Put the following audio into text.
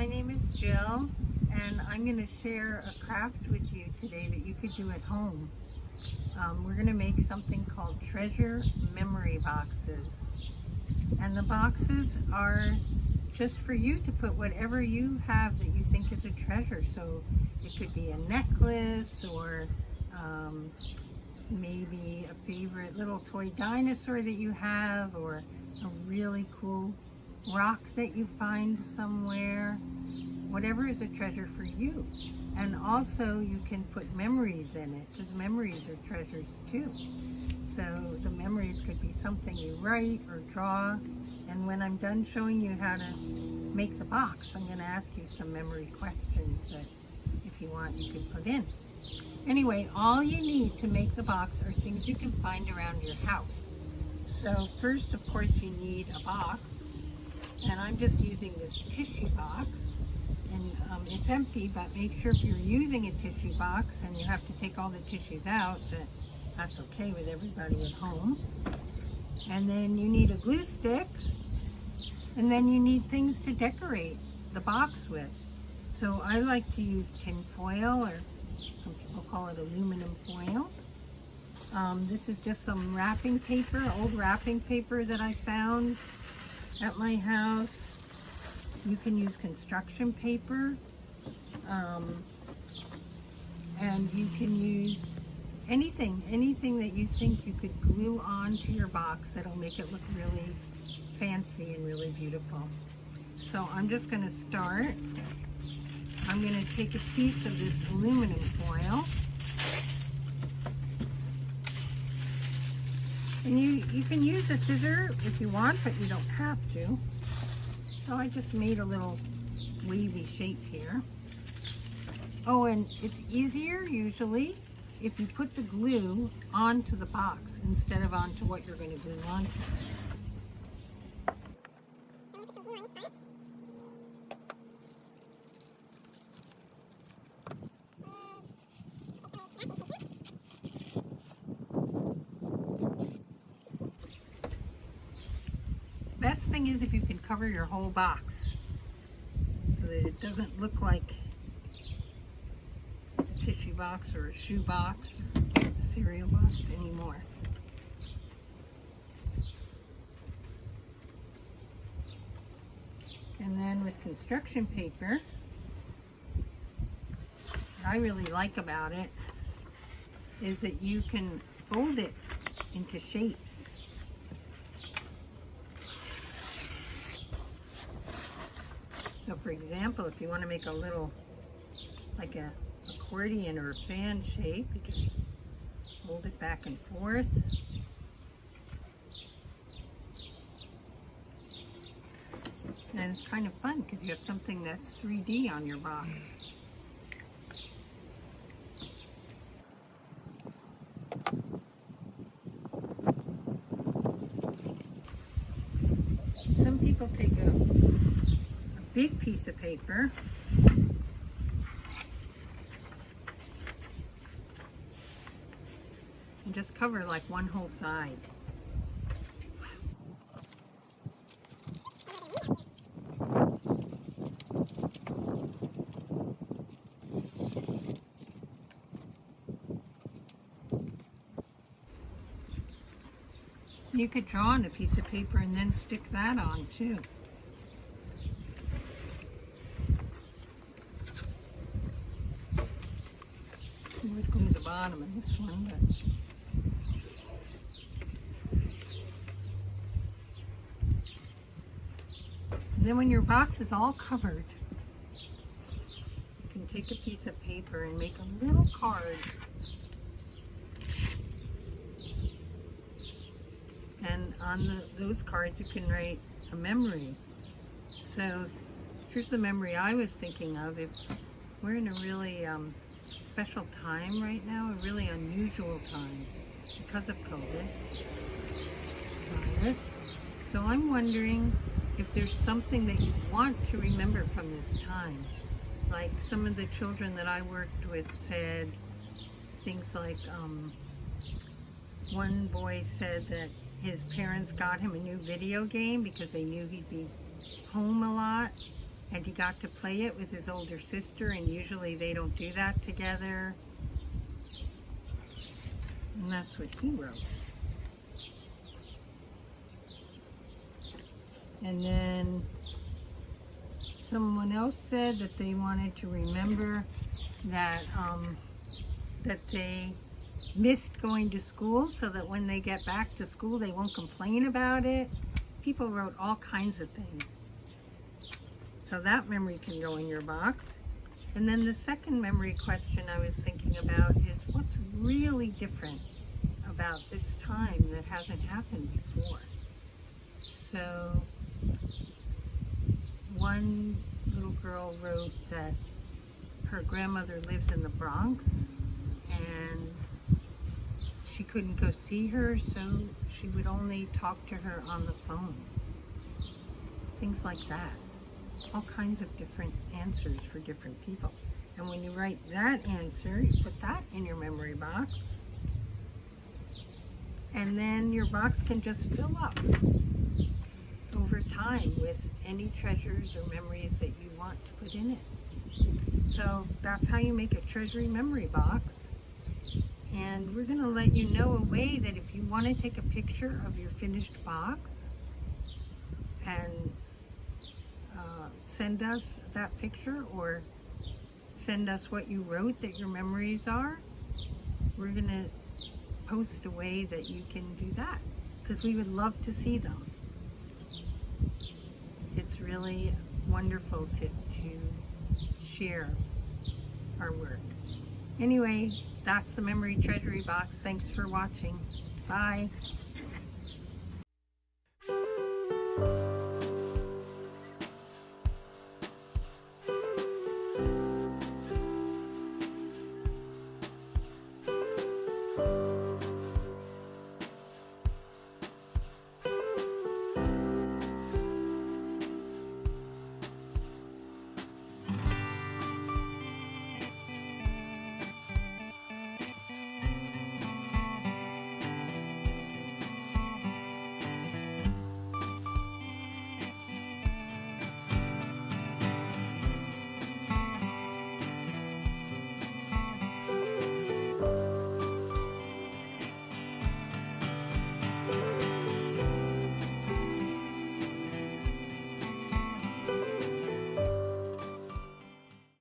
my name is Jill, and I'm going to share a craft with you today that you could do at home. We're going to make something called treasure memory boxes. And the boxes are just for you to put whatever you have that you think is a treasure. So it could be a necklace or maybe a favorite little toy dinosaur that you have, or a really cool rock that you find somewhere. Whatever is a treasure for you. And also you can put memories in it, because memories are treasures too. So the memories could be something you write or draw. And when I'm done showing you how to make the box, I'm going to ask you some memory questions that, if you want, you could put in. Anyway, all you need to make the box are things you can find around your house. So first, of course, you need a box. And I'm just using this tissue box. And it's empty, but make sure if you're using a tissue box and you have to take all the tissues out, that's okay with everybody at home. And then you need a glue stick, and then you need things to decorate the box with. So I like to use tin foil, or some people call it aluminum foil. This is just some wrapping paper, old wrapping paper that I found at my house. You can use construction paper, and you can use anything that you think you could glue onto your box that'll make it look really fancy and really beautiful. So I'm just going to start. I'm going to take a piece of this aluminum foil, and you can use a scissor if you want, but you don't have to. So I just made a little wavy shape here. Oh, and it's easier usually if you put the glue onto the box instead of onto what you're going to glue onto. Best thing is if you can cover your whole box so that it doesn't look like a tissue box or a shoe box or a cereal box anymore. And then with construction paper, what I really like about it is that you can fold it into shapes. So for example, if you want to make a little, like a accordion or a fan shape, you just fold it back and forth. And it's kind of fun because you have something that's 3D on your box. Some people take a big piece of paper and just cover like one whole side. You could draw on a piece of paper and then stick that on too. Would go to the bottom of this one, but then when your box is all covered, you can take a piece of paper and make a little card. And on those cards you can write a memory. So here's the memory I was thinking of. If we're in a really special time right now, a really unusual time because of COVID. So I'm wondering if there's something that you want to remember from this time. Like some of the children that I worked with said things like, one boy said that his parents got him a new video game because they knew he'd be home a lot. and he got to play it with his older sister, and usually they don't do that together. And that's what he wrote. And then someone else said that they wanted to remember that that they missed going to school, so that when they get back to school they won't complain about it. People wrote all kinds of things. So that memory can go in your box. And then the second memory question I was thinking about is, what's really different about this time that hasn't happened before? So one little girl wrote that her grandmother lives in the Bronx and she couldn't go see her, so she would only talk to her on the phone. Things like that. All kinds of different answers for different people. And when you write that answer, you put that in your memory box. And then your box can just fill up over time with any treasures or memories that you want to put in it. So that's how you make a treasury memory box. And we're going to let you know a way that if you want to take a picture of your finished box and send us that picture, or send us what you wrote that your memories are, we're going to post a way that you can do that, because we would love to see them. It's really wonderful to share our work. Anyway, that's the Memory Treasury Box. Thanks for watching. Bye.